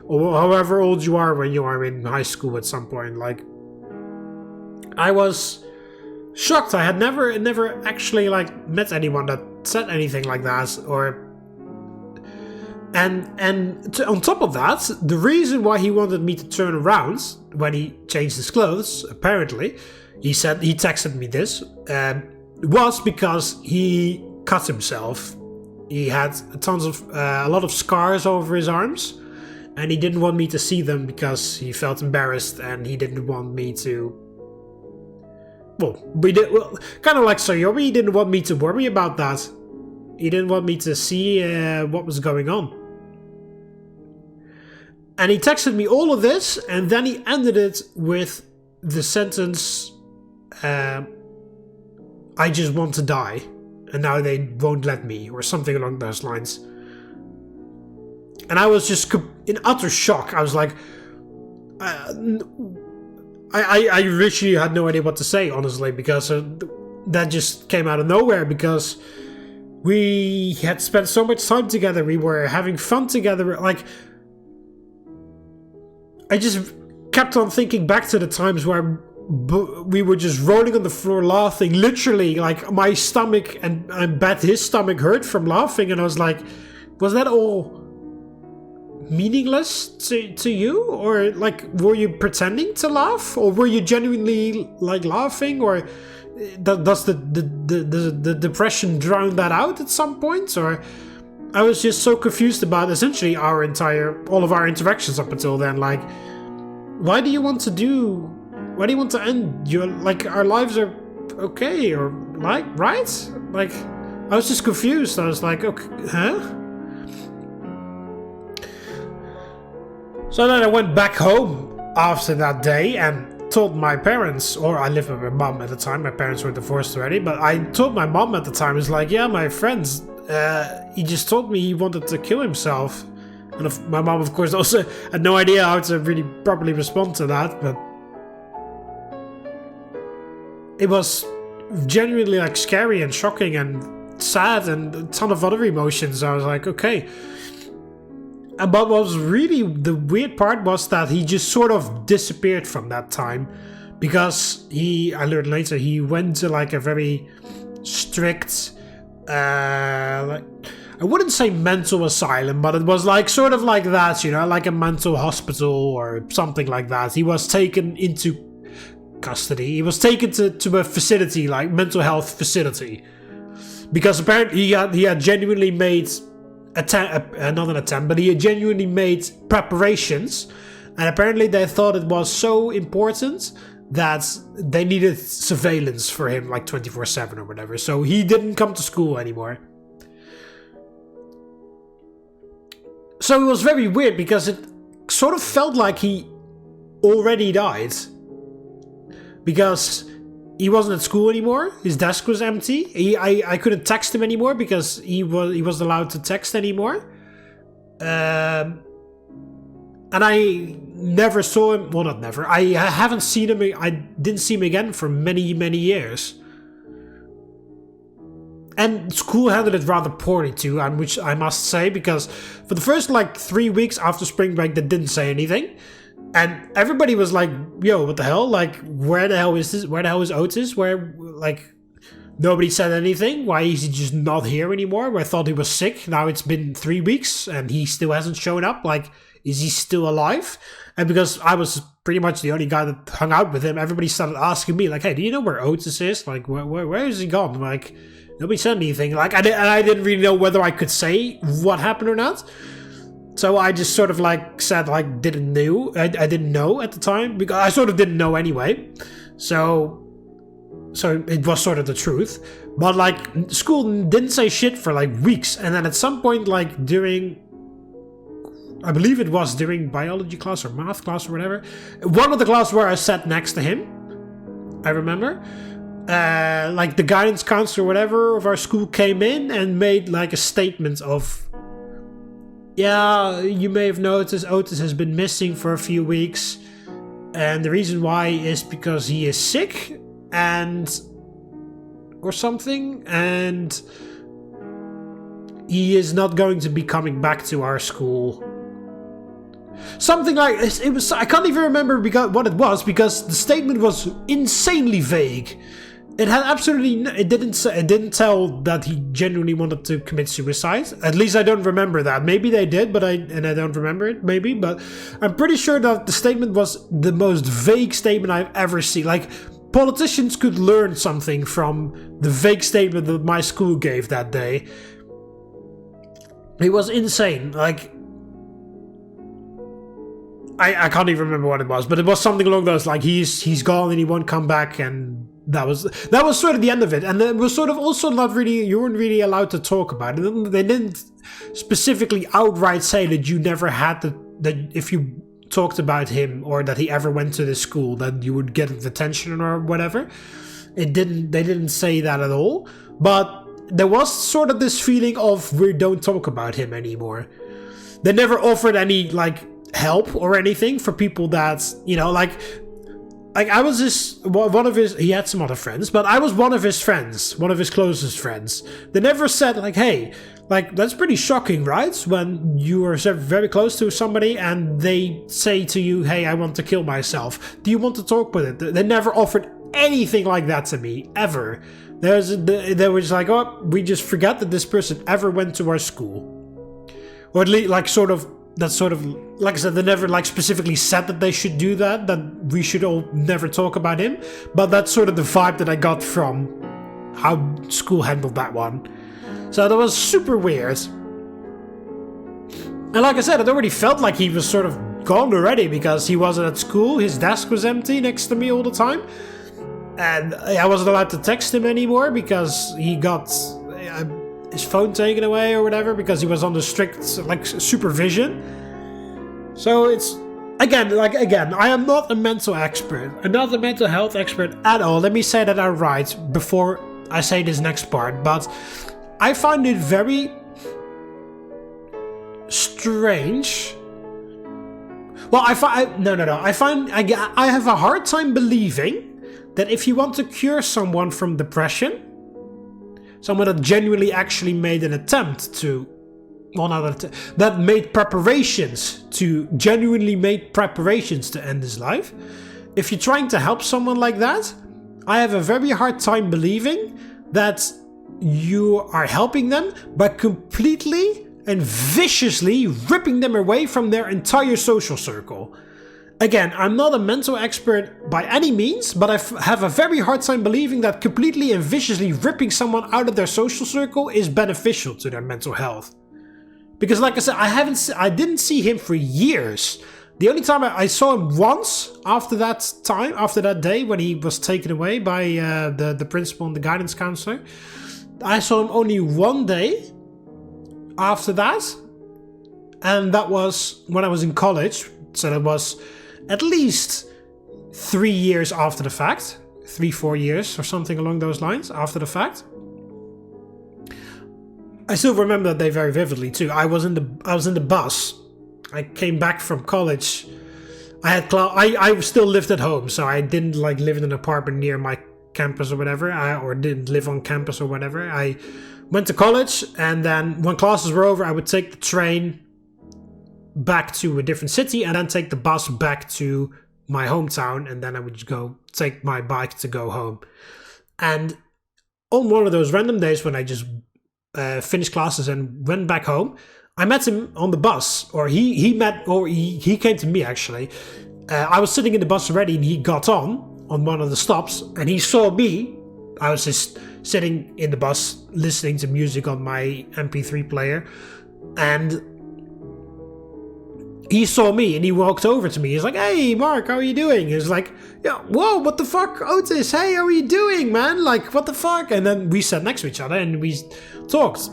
or however old you are when you are in high school at some point. Like, I was shocked. I had never actually like met anyone that said anything like that, or on top of that, the reason why he wanted me to turn around when he changed his clothes, apparently, he texted me this, was because he cut himself. He had a lot of scars over his arms, and he didn't want me to see them because he felt embarrassed and he didn't want me to. Well, kind of like Sayori, he didn't want me to worry about that. He didn't want me to see what was going on. And he texted me all of this, and then he ended it with the sentence, I just want to die. And now they won't let me, or something along those lines. And I was just in utter shock. I was like, I literally had no idea what to say, honestly, because that just came out of nowhere, because we had spent so much time together. We were having fun together. Like, I just kept on thinking back to the times where we were just rolling on the floor laughing, literally, like my stomach, and I bet his stomach hurt from laughing, and I was like, was that all meaningless to you? Or like, were you pretending to laugh, or were you genuinely like laughing, or does the depression drown that out at some point? Or I was just so confused about essentially all of our interactions up until then. Like, why do you want to end your, like, our lives are okay, or like, right? Like, I was just confused. I was like, okay, huh? So then I went back home after that day and told my parents, or I lived with my mom at the time. My parents were divorced already, but I told my mom at the time, it's like, yeah, my friends, he just told me he wanted to kill himself. And my mom, of course, also had no idea how to really properly respond to that, but it was genuinely like scary and shocking and sad and a ton of other emotions. I was like, okay. And what was really the weird part was that he just sort of disappeared from that time, because I learned later, he went to like a very strict, like, I wouldn't say mental asylum, but it was like sort of like that, you know, like a mental hospital or something like that. He was taken into custody. He was taken to a facility, like mental health facility, because apparently he had genuinely made not an attempt, but he had genuinely made preparations, and apparently they thought it was so important that they needed surveillance for him, like 24/7 or whatever. So he didn't come to school anymore. So it was very weird, because it sort of felt like he already died, because he wasn't at school anymore. His desk was empty. I couldn't text him anymore because he wasn't allowed to text anymore. And I never saw him. Well, not never. I haven't seen him. I didn't see him again for many, many years. And school handled it rather poorly too, which I must say, because for the first like 3 weeks after spring break, they didn't say anything. And everybody was like, yo, what the hell? Like, where the hell is this? Where the hell is Otis? Where, like, nobody said anything. Why is he just not here anymore? I thought he was sick. Now it's been 3 weeks and he still hasn't shown up. Like, is he still alive? And because I was pretty much the only guy that hung out with him, everybody started asking me, like, hey, do you know where Otis is? Like, where is he gone? Like, nobody said anything. Like, I didn't really know whether I could say what happened or not. So I just sort of like said, like, I didn't know at the time, because I sort of didn't know anyway. So it was sort of the truth. But like, school didn't say shit for like weeks. And then at some point, like I believe it was during biology class or math class or whatever, one of the classes where I sat next to him, I remember, like the guidance counselor or whatever of our school came in and made like a statement of, yeah, you may have noticed Otis has been missing for a few weeks, and the reason why is because he is sick or something, and he is not going to be coming back to our school. Something like it was. I can't even remember what it was, because the statement was insanely vague. It had absolutely. It didn't tell that he genuinely wanted to commit suicide. At least I don't remember that. Maybe they did, but I don't remember it. Maybe, but I'm pretty sure that the statement was the most vague statement I've ever seen. Like, politicians could learn something from the vague statement that my school gave that day. It was insane. Like, I can't even remember what it was, but it was something along those like he's gone and he won't come back, and that was sort of the end of it. And it was sort of also not really, you weren't really allowed to talk about it. They didn't specifically outright say that you never had that if you talked about him or that he ever went to the school that you would get detention or whatever. They didn't say that at all, but there was sort of this feeling of we don't talk about him anymore. They never offered any like help or anything for people that, you know, like I was just one of his, he had some other friends, but I was one of his friends, one of his closest friends. They never said like, hey, like, that's pretty shocking, right? When you are very close to somebody and they say to you, hey, I want to kill myself. Do you want to talk with it? They never offered anything like that to me, ever. They were just like, oh, we just forgot that this person ever went to our school. Or at least, like, that's sort of, like I said, they never, like, specifically said that they should do that we should all never talk about him. But that's sort of the vibe that I got from how school handled that one. So that was super weird. And like I said, it already felt like he was sort of gone already, because he wasn't at school, his desk was empty next to me all the time. And I wasn't allowed to text him anymore because he got his phone taken away or whatever, because he was under strict, like, supervision. So it's, again, I am not a mental expert. I'm not a mental health expert at all. Let me say that outright before I say this next part. But I find it very strange. Well, I have a hard time believing that if you want to cure someone from depression, someone that genuinely actually made an attempt to, that genuinely made preparations to end his life, if you're trying to help someone like that, I have a very hard time believing that you are helping them by completely and viciously ripping them away from their entire social circle. Again, I'm not a mental expert by any means, but I have a very hard time believing that completely and viciously ripping someone out of their social circle is beneficial to their mental health. Because like I said, I didn't see him for years. The only time I saw him once after that day when he was taken away by the principal and the guidance counselor. I saw him only one day after that, and that was when I was in college. So that was at least 3 years after the fact, 3-4 years or something along those lines after the fact. I still remember that day very vividly too. I was in the bus. I came back from college. I still lived at home, so I didn't like live in an apartment near my campus or whatever, or didn't live on campus or whatever. I went to college, and then when classes were over, I would take the train back to a different city and then take the bus back to my hometown, and then I would just go take my bike to go home. And on one of those random days when I just finished classes and went back home, I met him on the bus, or he came to me actually. I was sitting in the bus already, and he got on one of the stops, and he saw me. I was just sitting in the bus listening to music on my MP3 player, and he saw me and he walked over to me. He's like, "Hey, Mark, how are you doing?" He's like, "Yeah, whoa, what the fuck, Otis? Hey, how are you doing, man? Like, what the fuck?" And then we sat next to each other and we talked.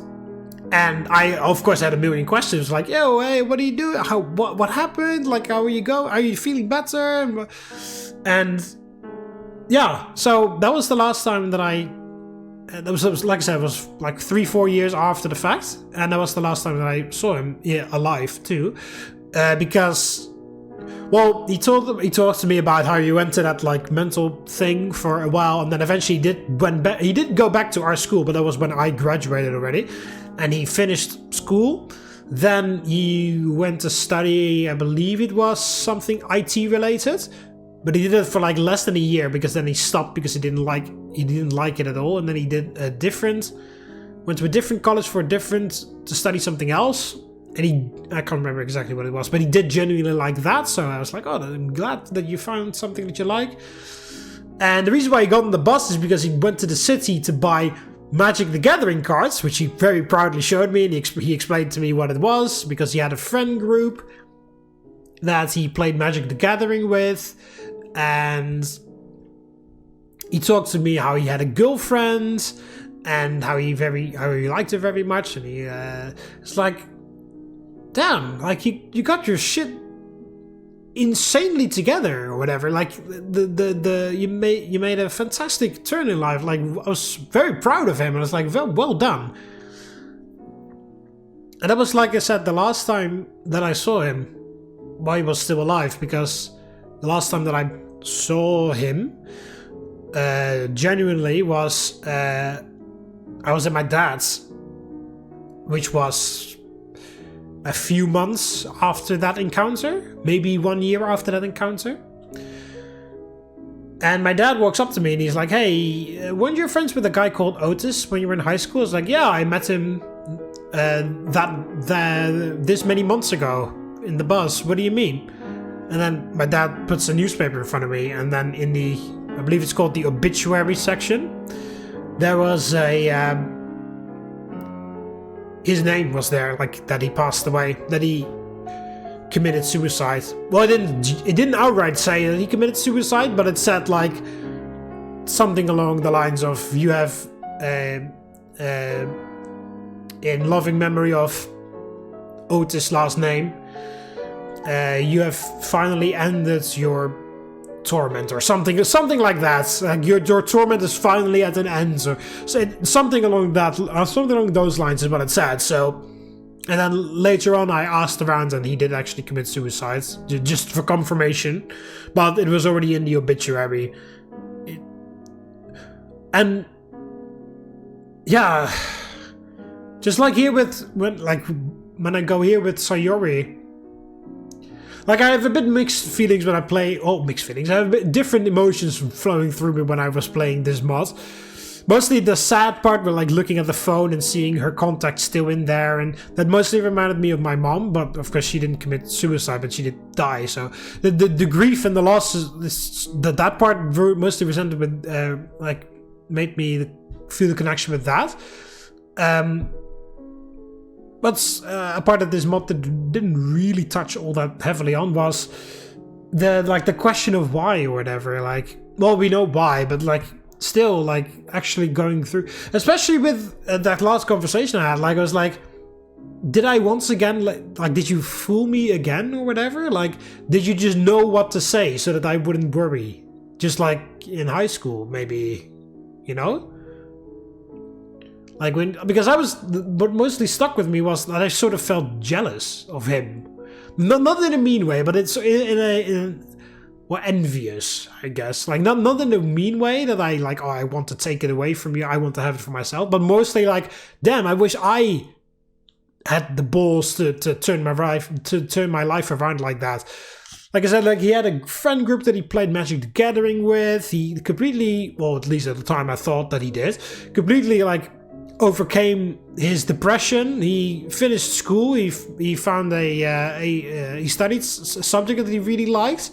And I, of course, had a million questions like, "Yo, hey, what are you doing? What happened? Like, how are you going? Are you feeling better?" And yeah, so that was the last time that that was like I said, it was like 3-4 years after the fact, and that was the last time that I saw him alive too. Because, well, he talked to me about how he went to that like mental thing for a while, and then eventually he did go back to our school, but that was when I graduated already, and he finished school. Then he went to study, I believe it was something IT related, but he did it for like less than a year because then he stopped because he didn't like it at all, and then he did went to a different college to study something else. And I can't remember exactly what it was, but he did genuinely like that, so I was like, oh, I'm glad that you found something that you like. And the reason why he got on the bus is because he went to the city to buy Magic the Gathering cards, which he very proudly showed me, and he explained to me what it was, because he had a friend group that he played Magic the Gathering with, and he talked to me how he had a girlfriend, and how he liked her very much, and it's like, damn, like you got your shit insanely together or whatever. Like you made a fantastic turn in life. Like, I was very proud of him, and I was like, well done. And that was, like I said, the last time that I saw him while he was still alive, because the last time that I saw him genuinely was I was at my dad's, which was a few months after that encounter, maybe 1 year after that encounter. And my dad walks up to me and he's like, "Hey, weren't you friends with a guy called Otis when you were in high school?" I was like, "Yeah, I met him this many months ago in the bus. What do you mean?" And then my dad puts a newspaper in front of me, and then in the, I believe it's called the obituary section, there was his name was there, like that he passed away, that he committed suicide. Well, it didn't outright say that he committed suicide, but it said like something along the lines of, "You have, in loving memory of Otis' last name, you have finally ended your torment," or something like that. Like, your torment is finally at an end, so something along those lines is what it said. So, and then later on, I asked around, and he did actually commit suicide, just for confirmation, but it was already in the obituary. And yeah, just like here when I go here with Sayori. Like, I have a bit mixed feelings when I play... Oh, mixed feelings. I have a bit different emotions flowing through me when I was playing this mod. Mostly the sad part, where like looking at the phone and seeing her contact still in there, and that mostly reminded me of my mom, but of course she didn't commit suicide, but she did die, so the grief and the loss, that part mostly resented with, like, made me feel the connection with that. But a part of this mod that didn't really touch all that heavily on was the question of why or whatever. Like, well, we know why, but like still, like, actually going through, especially with that last conversation I had. Like, I was like, did I once again like did you fool me again or whatever? Like, did you just know what to say so that I wouldn't worry? Just like in high school, maybe, you know? Like, because what mostly stuck with me was that I sort of felt jealous of him. Not in a mean way, but it's in or envious, I guess. Like, not in a mean way that I like, oh, I want to take it away from you, I want to have it for myself, but mostly like, damn, I wish I had the balls to turn my life around like that. Like I said, like, he had a friend group that he played Magic the Gathering with. He completely, well, at least at the time I thought that he did, completely like overcame his depression. He finished school. He found he studied a subject that he really liked.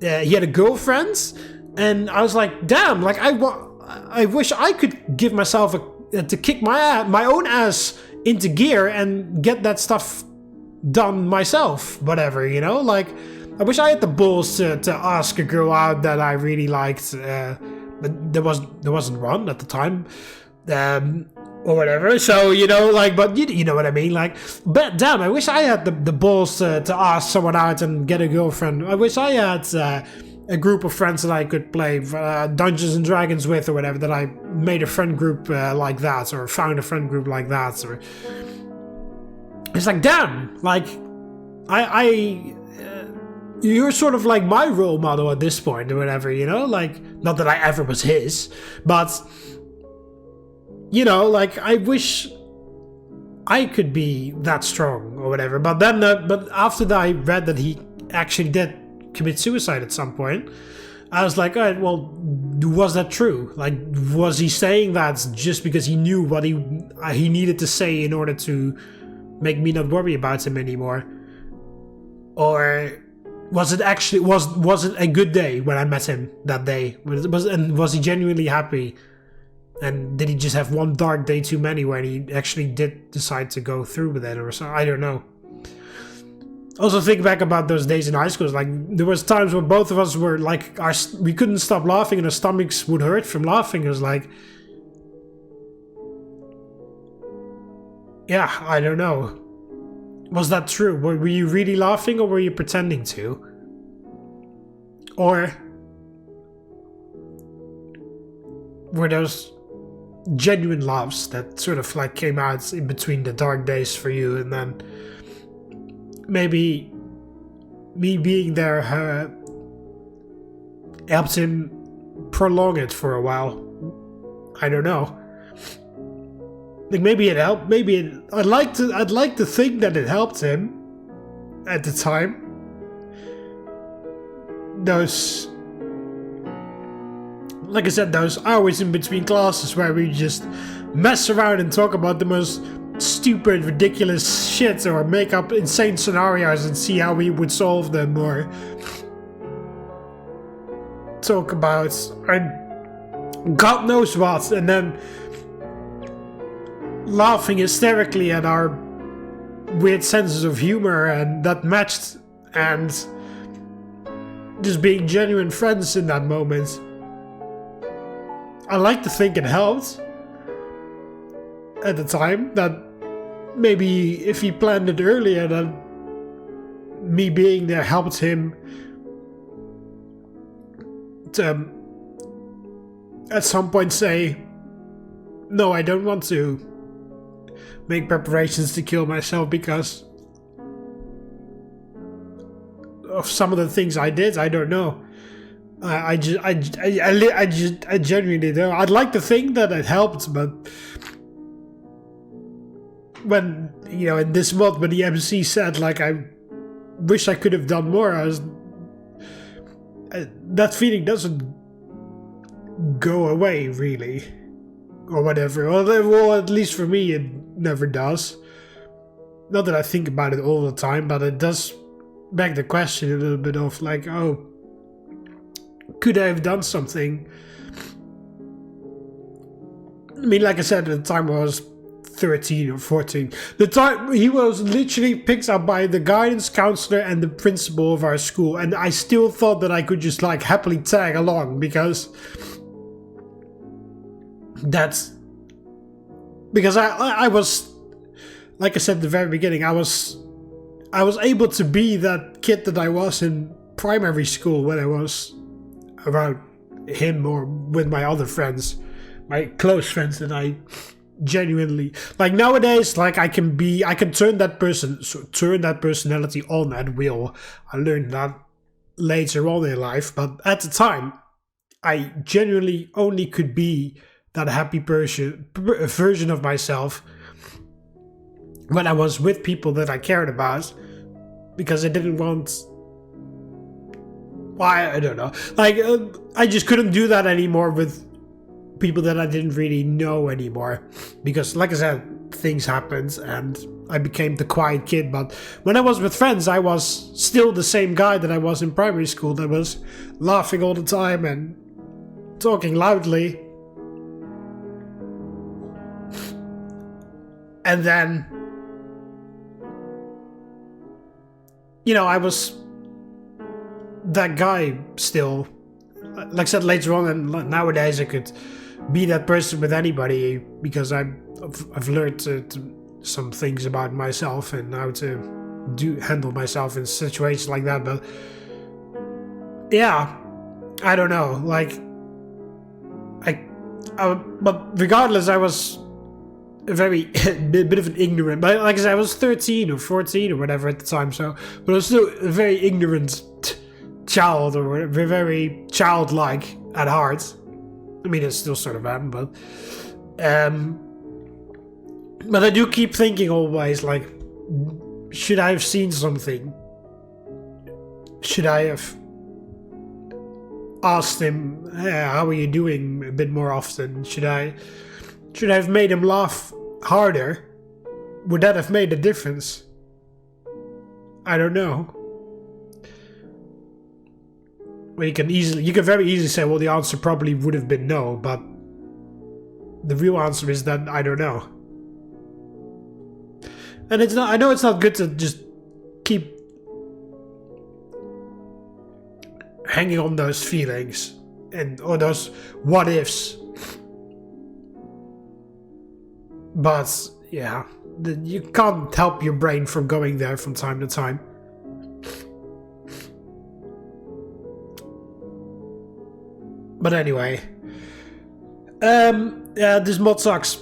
He had a girlfriend, and I was like, damn, like I wish I could give myself to kick my own ass into gear and get that stuff done myself, whatever, you know? Like, I wish I had the balls to ask a girl out that I really liked, but there wasn't one at the time, or whatever. So, you know, like, but you know what I mean? Like, but damn, I wish I had the balls to ask someone out and get a girlfriend. I wish I had a group of friends that I could play Dungeons and Dragons with, or whatever, that I made a friend group like that, or found a friend group like that. Or it's like, damn, like, you're sort of like my role model at this point, or whatever, you know? Like, not that I ever was his, but, you know, like, I wish I could be that strong, or whatever. But then, but after that, I read that he actually did commit suicide at some point. I was like, all right, well, was that true? Like, was he saying that just because he knew what he needed to say in order to make me not worry about him anymore? Or was it actually was it a good day when I met him that day? Was he genuinely happy? And did he just have one dark day too many when he actually did decide to go through with it, or so? I don't know. Also, think back about those days in high school. Like, there was times when both of us were like, we couldn't stop laughing and our stomachs would hurt from laughing. It was like, yeah, I don't know. Was that true? Were you really laughing, or were you pretending to? Or were those genuine laughs that sort of like came out in between the dark days for you, and then maybe me being there helped him prolong it for a while? I don't know. Like, maybe it helped. I'd like to think that it helped him at the time. Those, like I said, those hours in between classes where we just mess around and talk about the most stupid, ridiculous shit, or make up insane scenarios and see how we would solve them, or talk about God knows what, and then laughing hysterically at our weird senses of humor, and that matched, and just being genuine friends in that moment. I like to think it helped at the time, that maybe if he planned it earlier, then me being there helped him to at some point say, no, I don't want to make preparations to kill myself because of some of the things I did. I don't know. I genuinely don't. I'd like to think that it helped, but when, you know, in this month when the MC said, like, I wish I could have done more, that feeling doesn't go away, really, or whatever. Well, at least for me, it never does. Not that I think about it all the time, but it does beg the question a little bit of, like, oh, could I have done something? I mean, like I said, at the time I was 13 or 14. The time he was literally picked up by the guidance counselor and the principal of our school, and I still thought that I could just, like, happily tag along, because I was, like I said at the very beginning, I was able to be that kid that I was in primary school when I was around him, or with my other friends, my close friends that I genuinely like. Nowadays, like, I can turn that personality on at will. I learned that later on in life, but at the time, I genuinely only could be that happy version of myself when I was with people that I cared about, because I didn't want... Why? I don't know. Like, I just couldn't do that anymore with people that I didn't really know anymore. Because, like I said, things happened and I became the quiet kid. But when I was with friends, I was still the same guy that I was in primary school, that was laughing all the time and talking loudly. And then, you know, I was that guy still. Like I said, later on, and nowadays I could be that person with anybody, because I've learned some things about myself and how to handle myself in situations like that. But yeah, I don't know. Like, but regardless, I was a very bit of an ignorant. But like I said, I was 13 or 14 or whatever at the time. So, but I was still a very ignorant child, or very childlike at heart. I mean, it's still sort of am, but I do keep thinking always, like, should I have seen something? Should I have asked him, how are you doing, a bit more often? Should I have made him laugh harder? Would that have made a difference? I don't know. Well, you can very easily say, well, the answer probably would have been no, but the real answer is that I don't know. And it's not, I know it's not good to just keep hanging on those feelings or those what ifs. But yeah, you can't help your brain from going there from time to time. But anyway, yeah, this mod sucks.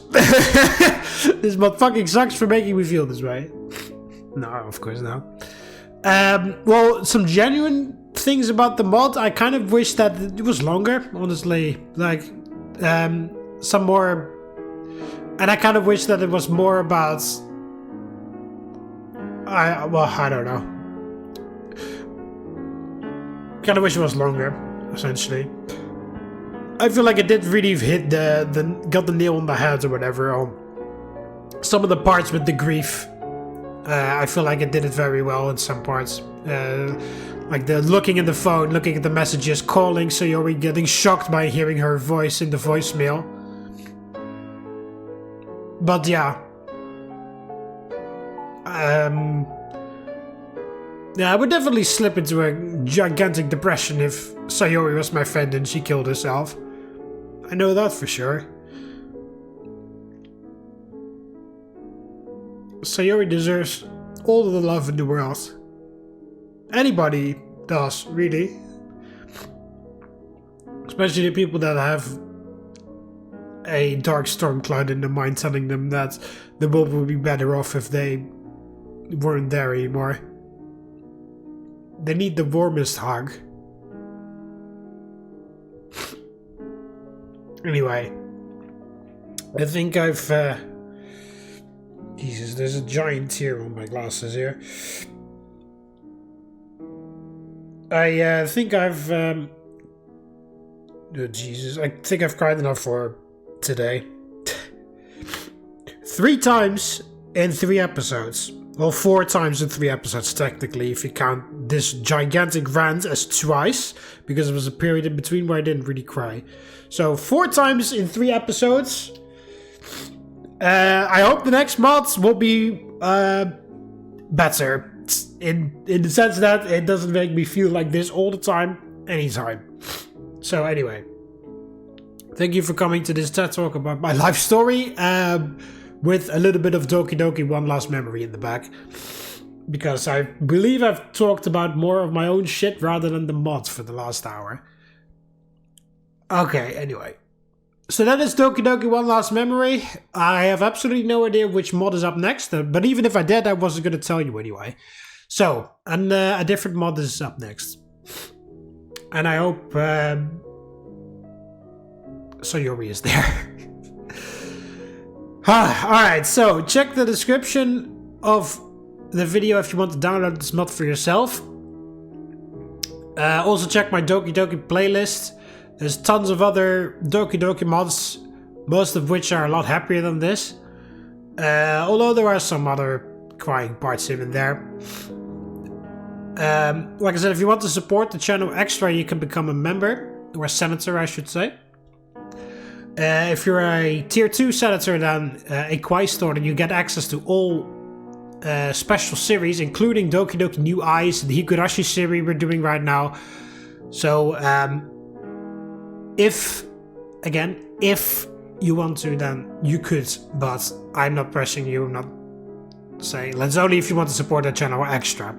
This mod fucking sucks for making me feel this way. No, of course not. Well, some genuine things about the mod. I kind of wish that it was longer, honestly. Like, some more... And I kind of wish that it was more about... I don't know. Kind of wish it was longer, essentially. I feel like it did really hit got the nail on the head or whatever on some of the parts with the grief. I feel like it did it very well in some parts. Like the looking at the phone, looking at the messages, calling Sayori, getting shocked by hearing her voice in the voicemail. But yeah. Yeah, I would definitely slip into a gigantic depression if Sayori was my friend and she killed herself. I know that for sure. Sayori deserves all the love in the world. Anybody does, really. Especially the people that have a dark storm cloud in their mind telling them that the world would be better off if they weren't there anymore. They need the warmest hug. Anyway, I think I've... Jesus, there's a giant tear on my glasses here. I think I've... Oh, Jesus, I think I've cried enough for today. 3 times in 3 episodes. Well, 4 times in 3 episodes, technically, if you count this gigantic rant as twice, because there was a period in between where I didn't really cry. So, 4 times in 3 episodes. I hope the next mods will be better. In the sense that it doesn't make me feel like this all the time, anytime. So, anyway. Thank you for coming to this TED Talk about my life story. With a little bit of Doki Doki One Last Memory in the back. Because I believe I've talked about more of my own shit rather than the mods for the last hour. Okay, anyway. So that is Doki Doki One Last Memory. I have absolutely no idea which mod is up next. But even if I did, I wasn't going to tell you anyway. So, and a different mod is up next. And I hope Sayori is there. Alright, so check the description of the video if you want to download this mod for yourself. Also check my Doki Doki playlist. There's tons of other Doki Doki mods, most of which are a lot happier than this. Although there are some other crying parts here and there. Like I said, if you want to support the channel extra, you can become a member, or a senator I should say. If you're a tier 2 senator, then a quaestor, then you get access to all special series, including Doki Doki New Eyes, the Higurashi series we're doing right now. So, if you want to, then you could, but I'm not pressing you. I'm not saying. That's only if you want to support the channel extra.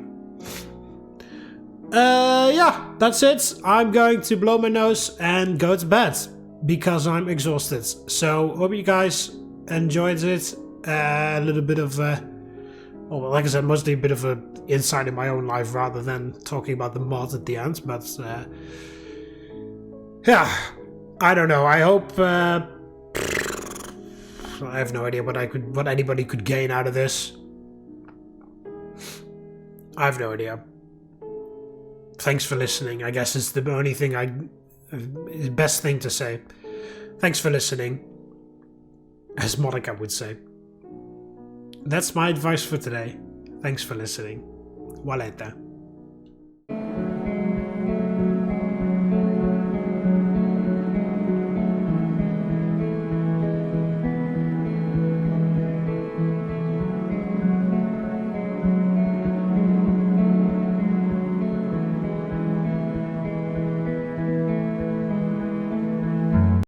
Yeah, that's it. I'm going to blow my nose and go to bed because I'm exhausted. So hope you guys enjoyed it. A little bit of, well, like I said, mostly a bit of a insight in my own life rather than talking about the mod at the end. But yeah, I don't know. I hope. I have no idea what anybody could gain out of this. I have no idea. Thanks for listening, I guess is the only thing best thing to say. Thanks for listening, as Monica would say. That's my advice for today. Thanks for listening. Waleta.